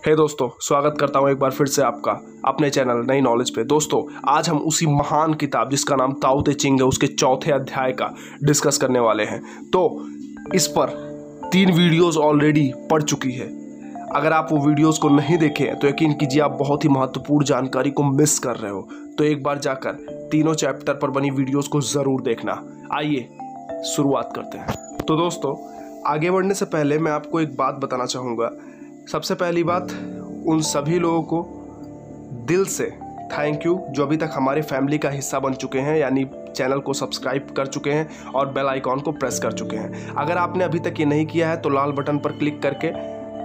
हे दोस्तों, स्वागत करता हूं एक बार फिर से आपका अपने चैनल नई नॉलेज पे। दोस्तों, आज हम उसी महान किताब जिसका नाम ताओ ते चिंग है उसके चौथे अध्याय का डिस्कस करने वाले हैं। तो इस पर 3 वीडियोस ऑलरेडी पड़ चुकी है। अगर आप वो वीडियोस को नहीं देखे हैं तो यकीन कीजिए आप बहुत ही महत्वपूर्ण जानकारी को मिस कर रहे हो। तो एक बार जाकर तीनों चैप्टर पर बनी वीडियोस को ज़रूर देखना। आइए शुरुआत करते हैं। तो दोस्तों, आगे बढ़ने से पहले मैं आपको एक बात बताना चाहूँगा। सबसे पहली बात, उन सभी लोगों को दिल से थैंक यू जो अभी तक हमारे फैमिली का हिस्सा बन चुके हैं, यानी चैनल को सब्सक्राइब कर चुके हैं और बेल आइकॉन को प्रेस कर चुके हैं। अगर आपने अभी तक ये नहीं किया है तो लाल बटन पर क्लिक करके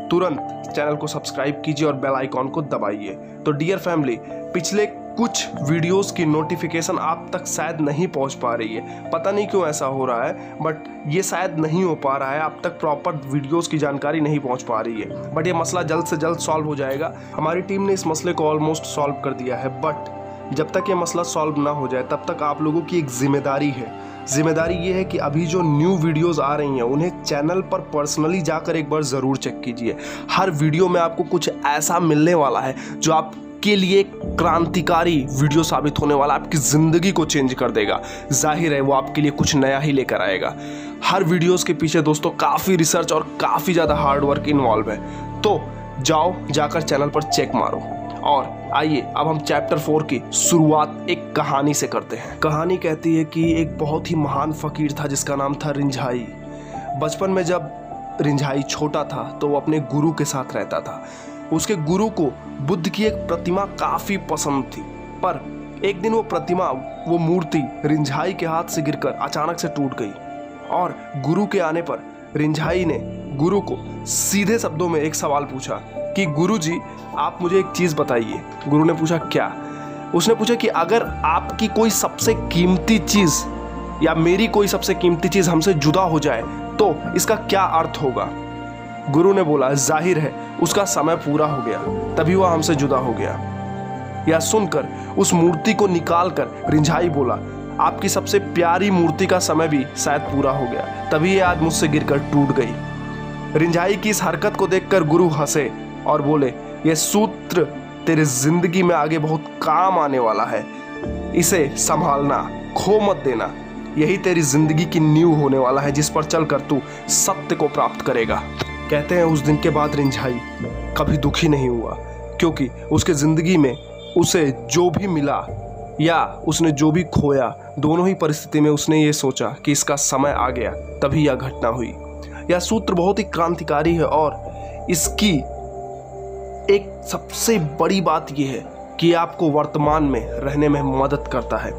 तुरंत चैनल को सब्सक्राइब कीजिए और बेल आइकॉन को दबाइए। तो डियर फैमिली, पिछले कुछ वीडियोस की नोटिफिकेशन आप तक शायद नहीं पहुंच पा रही है। पता नहीं क्यों ऐसा हो रहा है, बट ये शायद नहीं हो पा रहा है। आप तक प्रॉपर वीडियोस की जानकारी नहीं पहुंच पा रही है, बट ये मसला जल्द से जल्द सॉल्व हो जाएगा। हमारी टीम ने इस मसले को ऑलमोस्ट सॉल्व कर दिया है, बट जब तक ये मसला सॉल्व ना हो जाए तब तक आप लोगों की एक जिम्मेदारी है। जिम्मेदारी ये है कि अभी जो न्यू वीडियोस आ रही हैं उन्हें चैनल पर पर्सनली जाकर एक बार ज़रूर चेक कीजिए। हर वीडियो में आपको कुछ ऐसा मिलने वाला है जो आप के लिए क्रांतिकारी वीडियो साबित होने वाला, आपकी ज़िंदगी को चेंज कर देगा। जाहिर है वो आपके लिए कुछ नया ही लेकर आएगा। हर वीडियोस के पीछे दोस्तों काफ़ी रिसर्च और काफ़ी ज़्यादा हार्ड वर्क इन्वॉल्व है। तो जाकर चैनल पर चेक मारो। और आइए अब हम चैप्टर 4 की शुरुआत एक कहानी से करते हैं। कहानी कहती है कि एक बहुत ही महान फ़कीर था जिसका नाम था रिंझाई। बचपन में जब रिंझाई छोटा था तो वो अपने गुरु के साथ रहता था। उसके गुरु को बुद्ध की एक प्रतिमा काफ़ी पसंद थी, पर एक दिन वो मूर्ति रिंझाई के हाथ से गिरकर अचानक से टूट गई। और गुरु के आने पर रिंझाई ने गुरु को सीधे शब्दों में एक सवाल पूछा कि गुरुजी, आप मुझे एक चीज़ बताइए। गुरु ने पूछा, क्या? उसने पूछा कि अगर आपकी कोई सबसे कीमती चीज़ या मेरी कोई सबसे कीमती चीज़ हमसे जुदा हो जाए तो इसका क्या अर्थ होगा? गुरु ने बोला, जाहिर है उसका समय पूरा हो गया, तभी वह हमसे जुदा हो गया। यह सुनकर उस मूर्ति को निकालकर रिंझाई बोला, आपकी सबसे प्यारी मूर्ति का समय भी शायद पूरा हो गया, तभी यह आज मुझसे गिरकर टूट गई। रिंझाई की इस हरकत को देखकर गुरु हंसे और बोले, यह सूत्र तेरे जिंदगी में आगे बहुत काम आने वाला है। इसे संभालना, खो मत देना। यही तेरी जिंदगी की नींव होने वाला है जिस पर चलकर तू सत्य को प्राप्त करेगा। कहते हैं उस दिन के बाद रिंझाई कभी दुखी नहीं हुआ, क्योंकि उसके ज़िंदगी में उसे जो भी मिला या उसने जो भी खोया, दोनों ही परिस्थिति में उसने ये सोचा कि इसका समय आ गया, तभी यह घटना हुई। यह सूत्र बहुत ही क्रांतिकारी है और इसकी एक सबसे बड़ी बात यह है कि आपको वर्तमान में रहने में मदद करता है।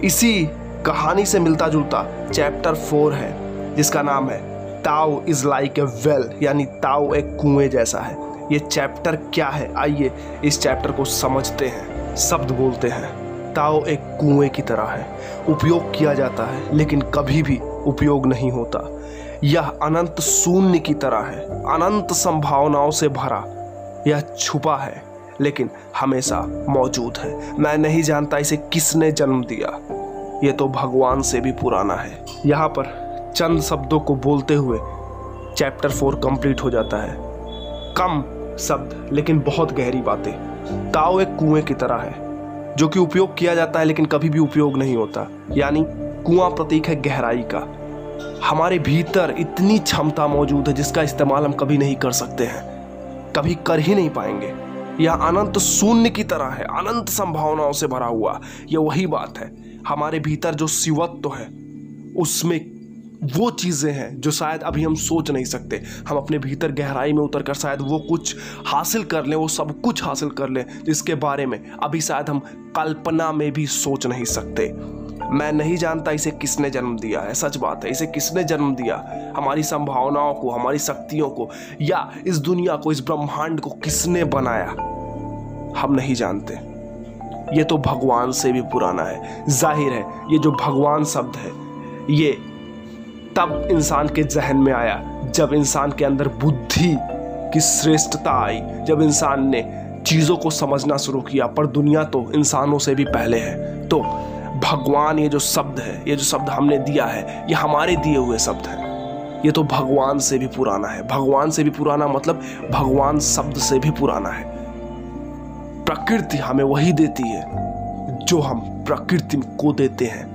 इसी कहानी से मिलता जुलता चैप्टर 4 है जिसका नाम है ताओ इज लाइक ए वेल, यानी ताओ एक कुएं जैसा है। ये चैप्टर क्या है, आइए इस चैप्टर को समझते हैं। शब्द बोलते हैं, ताओ एक कुएं की तरह है, उपयोग किया जाता है लेकिन कभी भी उपयोग नहीं होता। यह अनंत शून्य की तरह है, अनंत संभावनाओं से भरा। यह छुपा है लेकिन हमेशा मौजूद है। मैं नहीं जानता इसे किसने जन्म दिया, ये तो भगवान से भी पुराना है। यहाँ पर चंद शब्दों को बोलते हुए चैप्टर 4 कंप्लीट हो जाता है। कम शब्द लेकिन बहुत गहरी बातें। ताओ एक कुएं की तरह है जो कि उपयोग किया जाता है लेकिन कभी भी उपयोग नहीं होता, यानी कुआं प्रतीक है गहराई का। हमारे भीतर इतनी क्षमता मौजूद है जिसका इस्तेमाल हम कभी नहीं कर सकते हैं, कभी कर ही नहीं पाएंगे। यह अनंत शून्य की तरह है, अनंत संभावनाओं से भरा हुआ। यह वही बात है, हमारे भीतर जो शिवत्व है उसमें वो चीज़ें हैं जो शायद अभी हम सोच नहीं सकते। हम अपने भीतर गहराई में उतरकर शायद वो कुछ हासिल कर लें, वो सब कुछ हासिल कर लें जिसके बारे में अभी शायद हम कल्पना में भी सोच नहीं सकते। मैं नहीं जानता इसे किसने जन्म दिया है, सच बात है, इसे किसने जन्म दिया, हमारी संभावनाओं को, हमारी शक्तियों को, या इस दुनिया को, इस ब्रह्मांड को किसने बनाया, हम नहीं जानते। ये तो भगवान से भी पुराना है। जाहिर है ये जो भगवान शब्द है ये तब इंसान के जहन में आया जब इंसान के अंदर बुद्धि की श्रेष्ठता आई, जब इंसान ने चीज़ों को समझना शुरू किया। पर दुनिया तो इंसानों से भी पहले है। तो भगवान, ये जो शब्द है, ये जो शब्द हमने दिया है, ये हमारे दिए हुए शब्द हैं। ये तो भगवान से भी पुराना है। भगवान से भी पुराना मतलब भगवान शब्द से भी पुराना है। प्रकृति हमें वही देती है जो हम प्रकृति को देते हैं,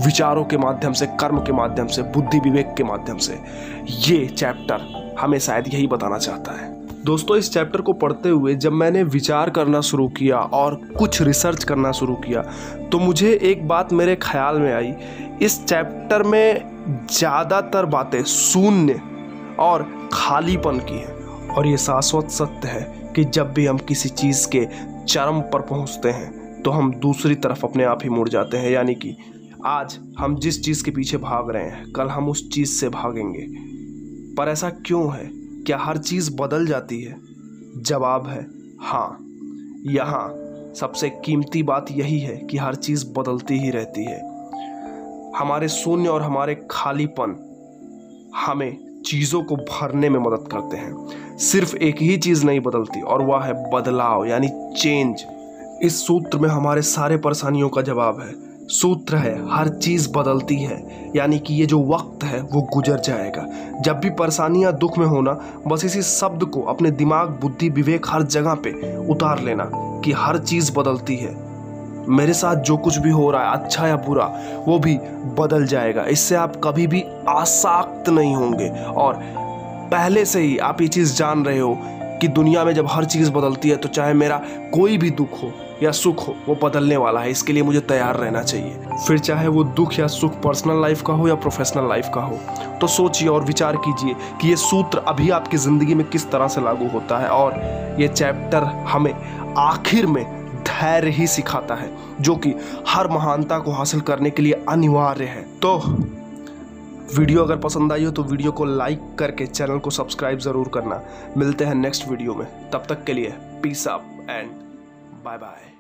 विचारों के माध्यम से, कर्म के माध्यम से, बुद्धि विवेक के माध्यम से। ये चैप्टर हमें शायद यही बताना चाहता है। दोस्तों, इस चैप्टर को पढ़ते हुए जब मैंने विचार करना शुरू किया और कुछ रिसर्च करना शुरू किया तो मुझे एक बात मेरे ख्याल में आई। इस चैप्टर में ज़्यादातर बातें शून्य और खालीपन की हैं और ये शाश्वत सत्य है कि जब भी हम किसी चीज़ के चरम पर पहुंचते हैं तो हम दूसरी तरफ अपने आप ही मुड़ जाते हैं। यानी कि आज हम जिस चीज़ के पीछे भाग रहे हैं कल हम उस चीज़ से भागेंगे। पर ऐसा क्यों है? क्या हर चीज़ बदल जाती है? जवाब है हाँ। यहाँ सबसे कीमती बात यही है कि हर चीज़ बदलती ही रहती है। हमारे शून्य और हमारे खालीपन हमें चीज़ों को भरने में मदद करते हैं। सिर्फ एक ही चीज़ नहीं बदलती और वह है बदलाव, यानी चेंज। इस सूत्र में हमारे सारे परेशानियों का जवाब है। सूत्र है हर चीज़ बदलती है, यानी कि ये जो वक्त है वो गुजर जाएगा। जब भी परेशानियां दुख में होना, बस इसी शब्द को अपने दिमाग, बुद्धि, विवेक हर जगह पे उतार लेना कि हर चीज़ बदलती है। मेरे साथ जो कुछ भी हो रहा है, अच्छा या बुरा, वो भी बदल जाएगा। इससे आप कभी भी आसक्त नहीं होंगे और पहले से ही आप ये चीज़ जान रहे हो कि दुनिया में जब हर चीज़ बदलती है तो चाहे मेरा कोई भी दुख हो या सुख हो, वो बदलने वाला है। इसके लिए मुझे तैयार रहना चाहिए। फिर चाहे वो दुख या सुख पर्सनल लाइफ का हो या प्रोफेशनल लाइफ का हो। तो सोचिए और विचार कीजिए कि ये सूत्र अभी आपकी ज़िंदगी में किस तरह से लागू होता है। और ये चैप्टर हमें आखिर में धैर्य ही सिखाता है, जो कि हर महानता को हासिल करने के लिए अनिवार्य है। तो वीडियो अगर पसंद आई हो तो वीडियो को लाइक करके चैनल को सब्सक्राइब ज़रूर करना। मिलते हैं नेक्स्ट वीडियो में, तब तक के लिए peace up and bye bye.